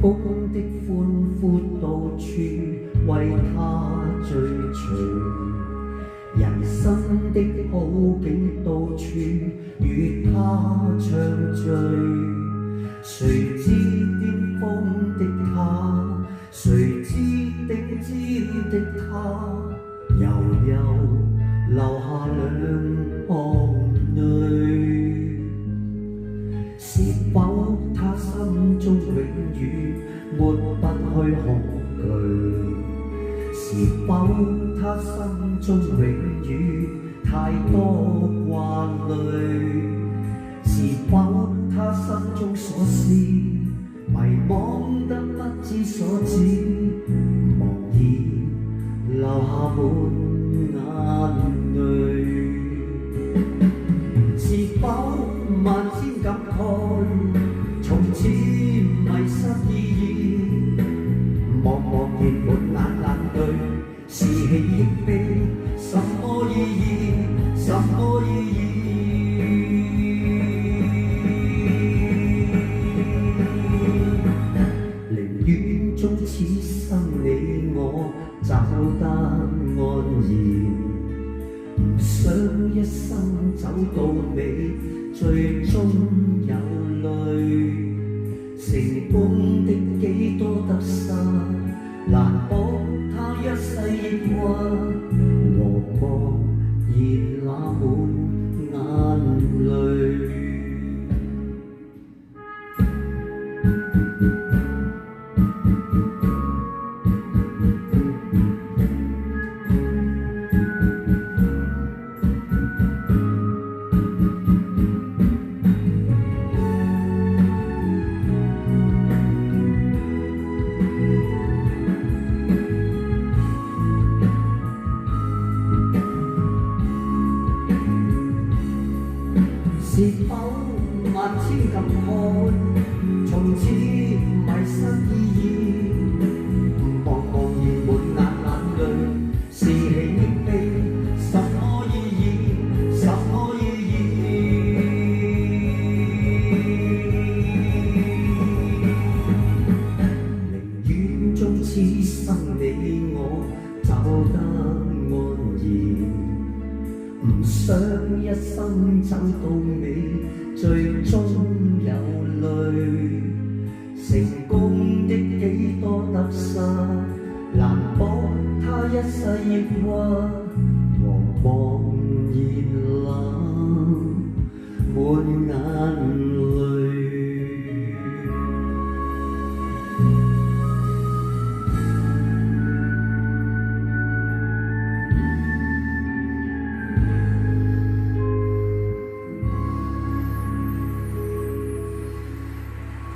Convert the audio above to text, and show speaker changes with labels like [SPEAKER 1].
[SPEAKER 1] 功的歡呼到處為他追隨，人生的好景到處與他暢聚。誰知巔峰的他，誰知頂尖的他，悠悠留下兩行淚。是否他心中永遠抹不去恐懼？是否他心中永遠太多掛慮？是否他心中所思迷惘得不知所止，茫然留下滿眼淚？是否萬千感慨，從此迷失意義，茫茫然滿眼淚，是喜亦悲，什麼意義？什麼意義？寧願終此生你我找得安然，唔想一生走到尾，最終有淚。成功的幾多得失，難保他一世抑鬱，和茫然那滿眼淚。是否萬千感慨，從此迷失意義，茫茫然滿眼淚，是喜亦悲，什麼意義？什麼意義？寧願終此生你我走得安然，唔想一生走到尾，最終有淚。成功的幾多得失，難保他一世抑鬱，和茫然冷滿眼